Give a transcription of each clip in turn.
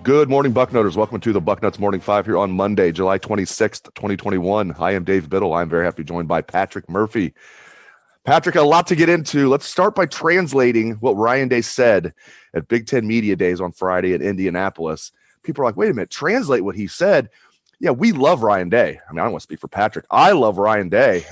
Good morning, Bucknutters. Welcome to the Bucknuts Morning Five here on Monday, July 26th, 2021. I am Dave Biddle. I'm very happy joined by Patrick Murphy. Patrick, a lot to get into. Let's start by translating what Ryan Day said at Big Ten Media Days on Friday in Indianapolis. People are like, wait a minute, translate what he said. Yeah, we love Ryan Day. I mean, I don't want to speak for Patrick. I love Ryan Day,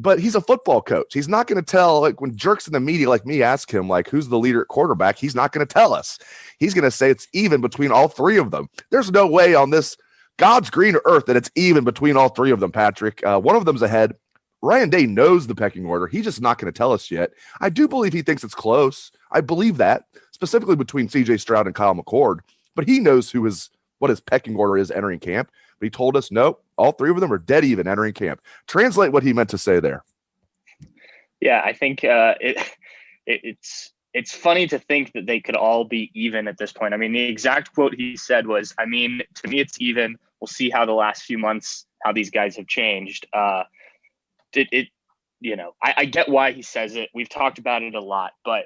but he's a football coach. He's not going to tell, like when jerks in the media like me ask him, like, who's the leader at quarterback? He's not going to tell us. He's going to say it's even between all three of them. There's no way on this God's green earth that it's even between all three of them, Patrick. One of them's ahead. Ryan Day knows the pecking order. He's just not going to tell us yet. I do believe he thinks it's close. I believe that, specifically between C.J. Stroud and Kyle McCord. But he knows what his pecking order is entering camp. But he told us, nope, all three of them are dead even entering camp. Translate what he meant to say there. Yeah, I think it's funny to think that they could all be even at this point. I mean, the exact quote he said was, I mean, to me, it's even. We'll see how the last few months, how these guys have changed. I get why he says it. We've talked about it a lot, but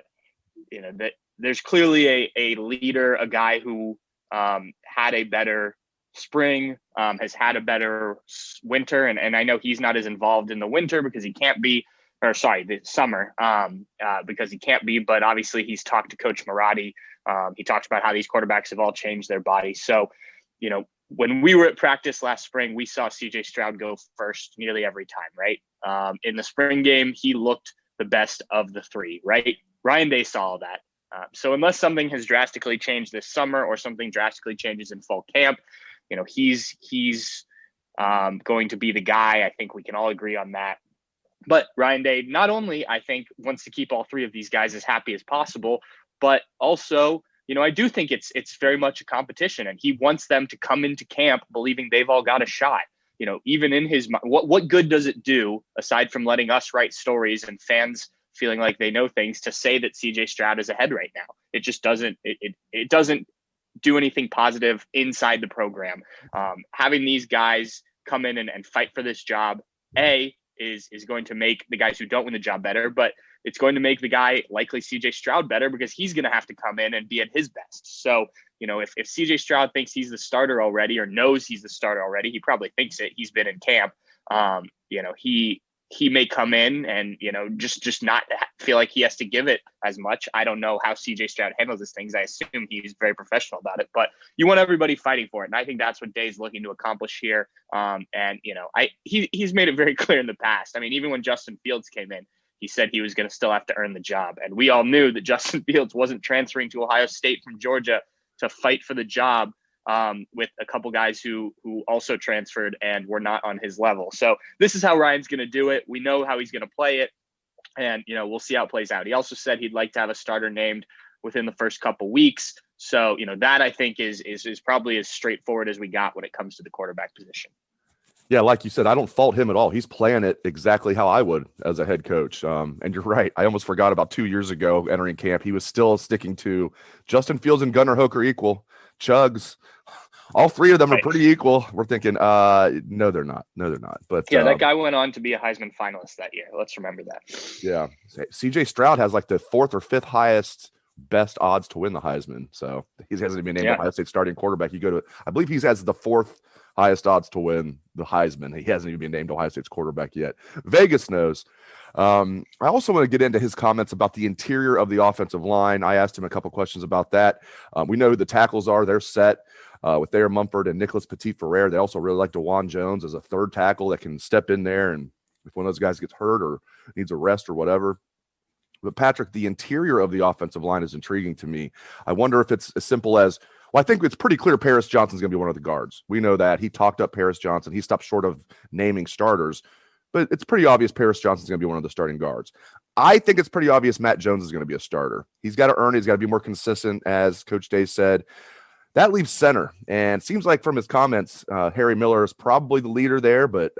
that there's clearly a leader, a guy who had a better spring, has had a better winter. And I know he's not as involved in the winter because he can't be, the summer, because he can't be, but obviously he's talked to Coach Marotti. He talked about how these quarterbacks have all changed their bodies. So, when we were at practice last spring, we saw CJ Stroud go first nearly every time, right? In the spring game, he looked the best of the three, right? Ryan Day saw all that. So unless something has drastically changed this summer or something drastically changes in fall camp, he's going to be the guy. I think we can all agree on that. But Ryan Day not only, I think, wants to keep all three of these guys as happy as possible, but also, I do think it's very much a competition, and he wants them to come into camp believing they've all got a shot. Even in his mind, what good does it do aside from letting us write stories and fans feeling like they know things to say that CJ Stroud is ahead right now? It just doesn't. It doesn't do anything positive inside the program. Having these guys come in and fight for this job, is going to make the guys who don't win the job better, but it's going to make the guy likely CJ Stroud better because he's going to have to come in and be at his best. So, if CJ Stroud thinks he's the starter already or knows he's the starter already, he probably thinks it. He's been in camp. He may come in and, just not feel like he has to give it as much. I don't know how CJ Stroud handles these things. I assume he's very professional about it, but you want everybody fighting for it. And I think that's what Day's looking to accomplish here. He's made it very clear in the past. I mean, even when Justin Fields came in, he said he was going to still have to earn the job. And we all knew that Justin Fields wasn't transferring to Ohio State from Georgia to fight for the job with a couple guys who also transferred and were not on his level. So this is how Ryan's going to do it. We know how he's going to play it, and we'll see how it plays out. He also said he'd like to have a starter named within the first couple weeks. So that I think is probably as straightforward as we got when it comes to the quarterback position. Yeah, like you said, I don't fault him at all. He's playing it exactly how I would as a head coach. And you're right. I almost forgot about 2 years ago entering camp. He was still sticking to Justin Fields and Gunnar Hoke are equal. Chugs, all three of them are pretty equal. We're thinking, no, they're not. No, they're not. But yeah, that guy went on to be a Heisman finalist that year. Let's remember that. Yeah. CJ Stroud has like the fourth or fifth highest best odds to win the Heisman. So he hasn't even named Ohio State starting quarterback. I believe he has the fourth highest odds to win the Heisman. He hasn't even been named Ohio State's quarterback yet. Vegas knows. I also want to get into his comments about the interior of the offensive line. I asked him a couple questions about that. We know who the tackles are. They're set with Thayer Mumford and Nicholas Petit-Ferrer. They also really like DeJuan Jones as a third tackle that can step in there, and if one of those guys gets hurt or needs a rest or whatever. But Patrick, the interior of the offensive line is intriguing to me. I wonder if it's as simple as, well, I think it's pretty clear Paris Johnson's going to be one of the guards. We know that. He talked up Paris Johnson. He stopped short of naming starters, but it's pretty obvious Paris Johnson's going to be one of the starting guards. I think it's pretty obvious Matt Jones is going to be a starter. He's got to earn it. He's got to be more consistent, as Coach Day said. That leaves center, and it seems like from his comments, Harry Miller is probably the leader there, but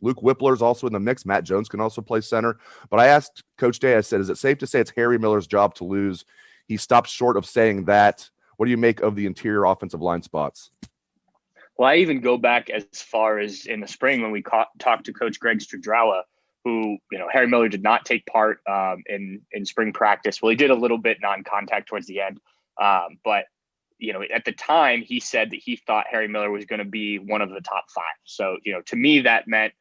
Luke Whippler is also in the mix. Matt Jones can also play center. But I asked Coach Day, I said, is it safe to say it's Harry Miller's job to lose? He stopped short of saying that. What do you make of the interior offensive line spots? Well, I even go back as far as in the spring when we talked to Coach Greg Strudrawa, who, Harry Miller did not take part in spring practice. Well, he did a little bit non-contact towards the end, but at the time he said that he thought Harry Miller was going to be one of the top 5. So, to me that meant,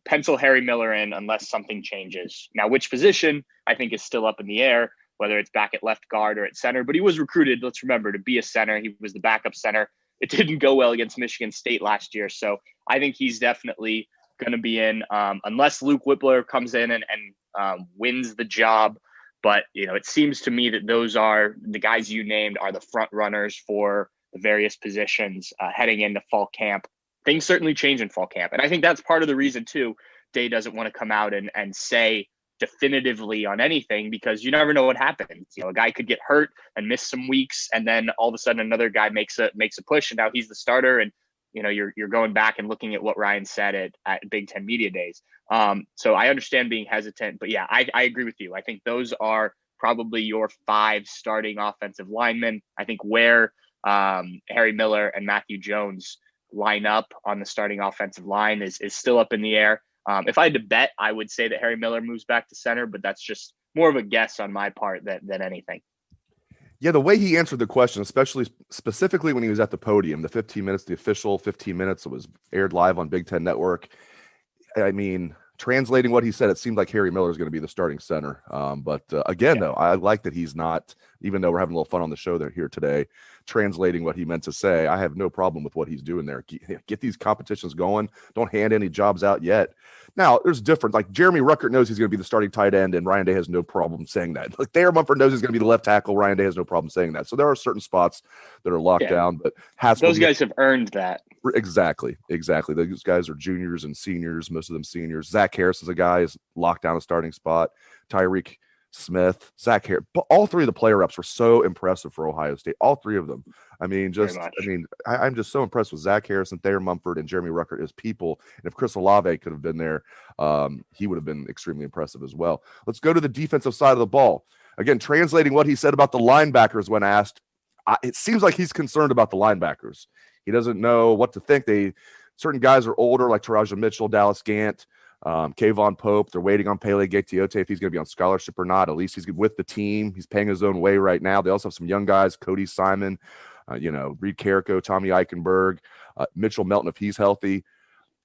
pencil Harry Miller in unless something changes. Now, which position I think is still up in the air, whether it's back at left guard or at center, but he was recruited, let's remember, to be a center. He was the backup center. It didn't go well against Michigan State last year. So I think he's definitely going to be in, unless Luke Whippler comes in and wins the job. But, it seems to me that those are the guys you named are the front runners for the various positions heading into fall camp. Things certainly change in fall camp. And I think that's part of the reason, too, Day doesn't want to come out and say definitively on anything, because you never know what happens. A guy could get hurt and miss some weeks, and then all of a sudden another guy makes a push, and now he's the starter. And you're going back and looking at what Ryan said at Big Ten Media Days. So I understand being hesitant, but yeah, I agree with you. I think those are probably your 5 starting offensive linemen. I think where Harry Miller and Matthew Jones line up on the starting offensive line is still up in the air. If I had to bet, I would say that Harry Miller moves back to center, but that's just more of a guess on my part than anything. Yeah, the way he answered the question, especially specifically when he was at the podium, the 15 minutes, the official 15 minutes that was aired live on Big Ten Network. I mean, translating what he said, it seemed like Harry Miller is going to be the starting center. But again, though, I like that he's not, even though we're having a little fun on the show here today, translating what he meant to say. I have no problem with what he's doing there. Get these competitions going. Don't hand any jobs out yet. Now, there's different. Like Jeremy Ruckert knows he's going to be the starting tight end, and Ryan Day has no problem saying that. Like Thayer Mumford knows he's going to be the left tackle. Ryan Day has no problem saying that. So there are certain spots that are locked down, but those guys have earned that. Exactly. Those guys are juniors and seniors, most of them seniors. Zach Harris is a guy who's locked down a starting spot. Tyreek Smith, Zach Harris, but all 3 of the player reps were so impressive for Ohio State. All 3 of them. I mean, I'm just so impressed with Zach Harris and Thayer Mumford and Jeremy Ruckert as people. And if Chris Olave could have been there, he would have been extremely impressive as well. Let's go to the defensive side of the ball. Again, translating what he said about the linebackers when asked, it seems like he's concerned about the linebackers. He doesn't know what to think. Certain guys are older, like Taraja Mitchell, Dallas Gant, Kayvon Pope. They're waiting on Pele Gaetiote if he's going to be on scholarship or not. At least he's with the team. He's paying his own way right now. They also have some young guys, Cody Simon, Reed Carrico, Tommy Eichenberg, Mitchell Melton if he's healthy.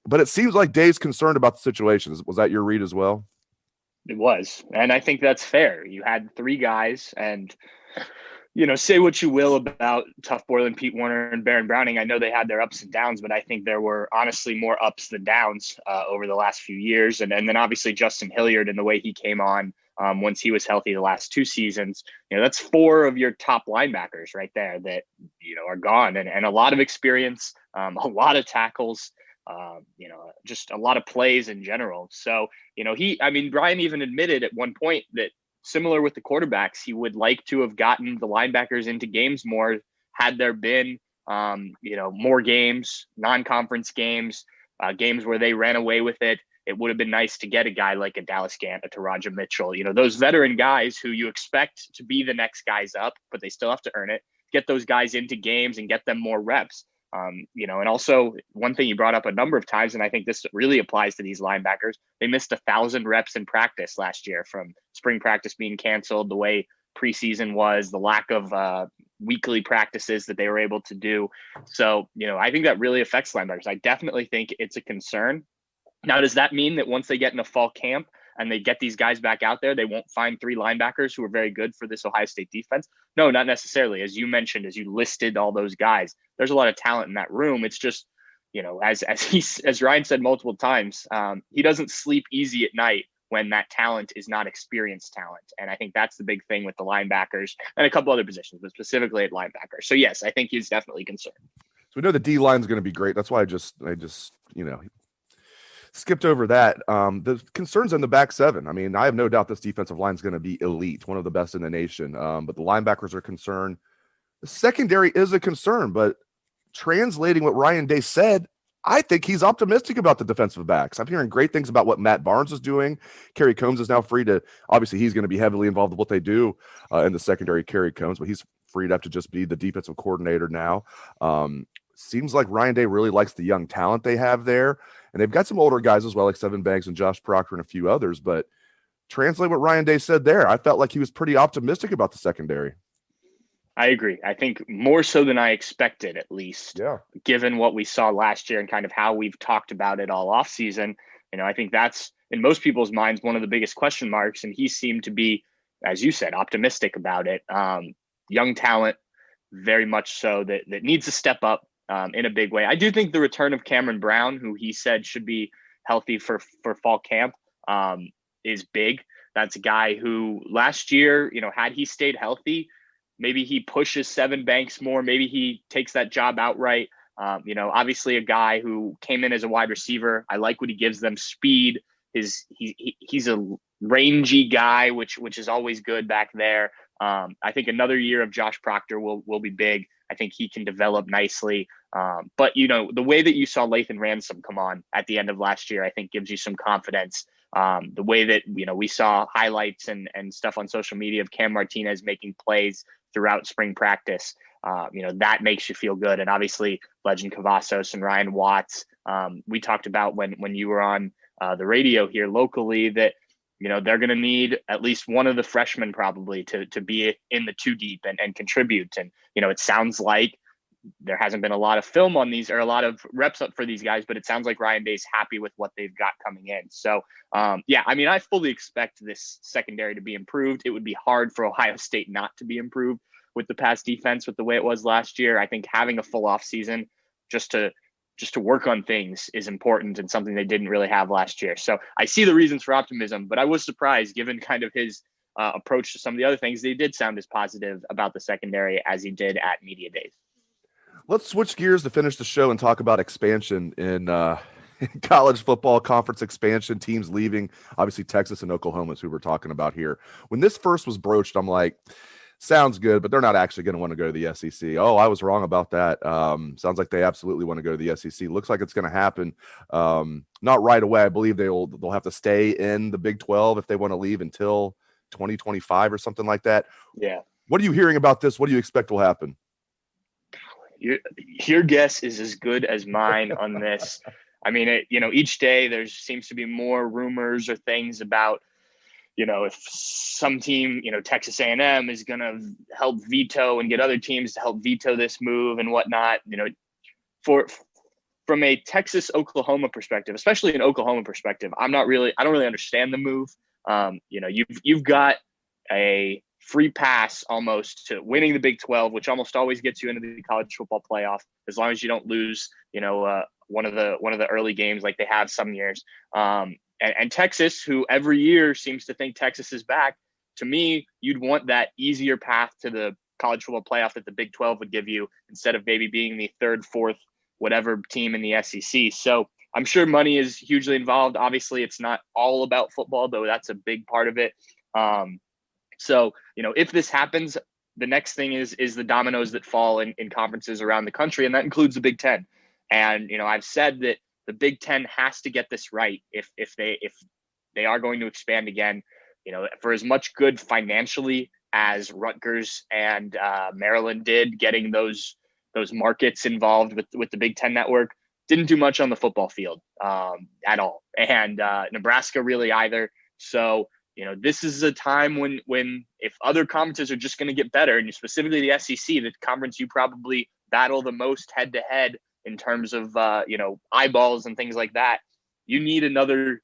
But it seems like Dave's concerned about the situation. Was that your read as well? It was. And I think that's fair. You had 3 guys, and say what you will about Tough Borland, Pete Warner, and Baron Browning. I know they had their ups and downs, but I think there were honestly more ups than downs over the last few years. And then obviously Justin Hilliard and the way he came on once he was healthy the last 2 seasons. That's 4 of your top linebackers right there that, are gone. And a lot of experience, a lot of tackles, just a lot of plays in general. So, Brian even admitted at one point that, similar with the quarterbacks, he would like to have gotten the linebackers into games more had there been, more games, non-conference games, games where they ran away with it. It would have been nice to get a guy like a Dallas Gant, a Taraja Mitchell, those veteran guys who you expect to be the next guys up, but they still have to earn it. Get those guys into games and get them more reps. And also one thing you brought up a number of times, and I think this really applies to these linebackers, they missed 1,000 reps in practice last year from spring practice being canceled, the way preseason was, the lack of weekly practices that they were able to do. So, I think that really affects linebackers. I definitely think it's a concern. Now, does that mean that once they get into fall camp and they get these guys back out there, they won't find 3 linebackers who are very good for this Ohio State defense? No, not necessarily. As you mentioned, as you listed all those guys, there's a lot of talent in that room. It's just, as Ryan said multiple times, he doesn't sleep easy at night when that talent is not experienced talent. And I think that's the big thing with the linebackers and a couple other positions, but specifically at linebacker. So yes, I think he's definitely concerned. So we know the D line is going to be great. That's why I just skipped over that. The concerns in the back 7. I mean, I have no doubt this defensive line is going to be elite, one of the best in the nation. But the linebackers are concerned. The secondary is a concern, but translating what Ryan Day said, I think he's optimistic about the defensive backs. I'm hearing great things about what Matt Barnes is doing. Kerry Combs is now free to, obviously he's going to be heavily involved with what they do in the secondary, Kerry Combs, but he's freed up to just be the defensive coordinator now. Seems like Ryan Day really likes the young talent they have there. And they've got some older guys as well, like Seven Banks and Josh Proctor and a few others. But translate what Ryan Day said there, I felt like he was pretty optimistic about the secondary. I agree. I think more so than I expected, at least, Yeah. given what we saw last year and kind of how we've talked about it all off season. I think that's in most people's minds one of the biggest question marks, and he seemed to be, as you said, optimistic about it. Young talent, very much so that needs to step up in a big way. I do think the return of Cameron Brown, who he said should be healthy for fall camp, is big. That's a guy who last year, had he stayed healthy, maybe he pushes Seven Banks more. Maybe he takes that job outright. Obviously a guy who came in as a wide receiver. I like what he gives them: speed. He's a rangy guy, which is always good back there. I think another year of Josh Proctor will be big. I think he can develop nicely. But the way that you saw Lathan Ransom come on at the end of last year, I think gives you some confidence. The way that we saw highlights and stuff on social media of Cam Martinez making plays throughout spring practice, that makes you feel good. And obviously Legend Cavazos and Ryan Watts, we talked about when you were on the radio here locally that they're going to need at least one of the freshmen probably to be in the two deep and contribute. And it sounds like there hasn't been a lot of film on these or a lot of reps up for these guys, but it sounds like Ryan Day's happy with what they've got coming in. So I fully expect this secondary to be improved. It would be hard for Ohio State not to be improved with the pass defense, with the way it was last year. I think having a full off season just to work on things is important and something they didn't really have last year. So I see the reasons for optimism, but I was surprised given kind of his approach to some of the other things. They did sound as positive about the secondary as he did at media days. Let's switch gears to finish the show and talk about expansion in college football, conference expansion, teams leaving. Obviously, Texas and Oklahoma is who we're talking about here. When this first was broached, I'm like, sounds good, but they're not actually going to want to go to the SEC. Oh, I was wrong about that. Sounds like they absolutely want to go to the SEC. Looks like it's going to happen. Not right away. I believe they'll have to stay in the Big 12 if they want to leave until 2025 or something like that. Yeah. What are you hearing about this? What do you expect will happen? Your guess is as good as mine on this. I mean, each day there seems to be more rumors or things about, if some team, Texas A&M is going to help veto and get other teams to help veto this move and whatnot. From a Texas Oklahoma perspective, especially an Oklahoma perspective, I don't really understand the move. You've got a free pass almost to winning the Big 12, which almost always gets you into the college football playoff, as long as you don't lose, one of the early games like they have some years. And Texas, who every year seems to think Texas is back, to me, you'd want that easier path to the college football playoff that the Big 12 would give you instead of maybe being the third, fourth, whatever team in the SEC. So I'm sure money is hugely involved. Obviously, it's not all about football, though that's a big part of it. So, if this happens, the next thing is the dominoes that fall in conferences around the country, and that includes the Big Ten. And, I've said that the Big Ten has to get this right if they are going to expand again. For as much good financially as Rutgers and Maryland did, getting those markets involved with the Big Ten network, didn't do much on the football field at all, and Nebraska really either. So this is a time when if other conferences are just going to get better, and specifically the SEC, the conference you probably battle the most head to head in terms of eyeballs and things like that, you need another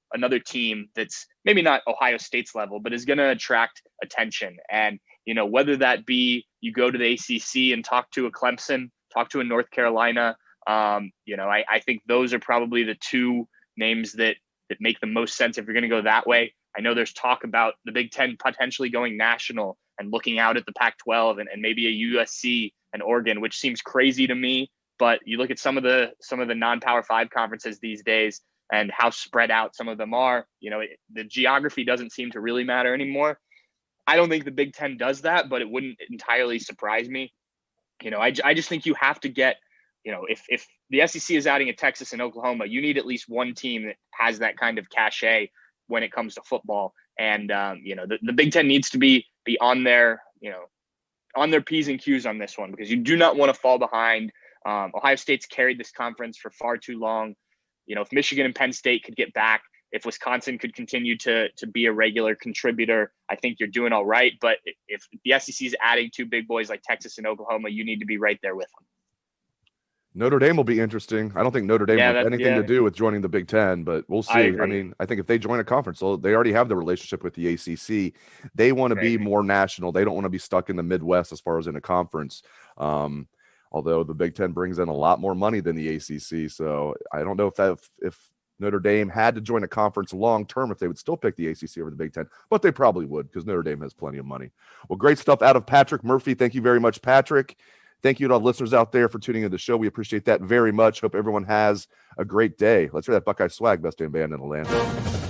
team that's maybe not Ohio State's level, but is going to attract attention. And whether that be you go to the ACC and talk to a Clemson, talk to a North Carolina, I think those are probably the two names that make the most sense if you're going to go that way. I know there's talk about the Big Ten potentially going national and looking out at the Pac-12 and maybe a USC and Oregon, which seems crazy to me. But you look at some of the non-Power 5 conferences these days and how spread out some of them are. The geography doesn't seem to really matter anymore. I don't think the Big Ten does that, but it wouldn't entirely surprise me. I just think you have to get, if the SEC is adding a Texas and Oklahoma, you need at least one team that has that kind of cachet when it comes to football. And, the Big Ten needs to be on their P's and Q's on this one, because you do not want to fall behind. Ohio State's carried this conference for far too long. If Michigan and Penn State could get back, if Wisconsin could continue to be a regular contributor, I think you're doing all right. But if the SEC is adding two big boys like Texas and Oklahoma, you need to be right there with them. Notre Dame will be interesting. I don't think Notre Dame has anything to do with joining the Big Ten, but we'll see. I mean, I think if they join a conference, so they already have the relationship with the ACC. They want to be more national. They don't want to be stuck in the Midwest as far as in a conference. Although the Big Ten brings in a lot more money than the ACC, so I don't know if Notre Dame had to join a conference long term, if they would still pick the ACC over the Big Ten, but they probably would because Notre Dame has plenty of money. Well, great stuff out of Patrick Murphy. Thank you very much, Patrick. Thank you to all the listeners out there for tuning into the show. We appreciate that very much. Hope everyone has a great day. Let's hear that Buckeye swag, best damn band in the land.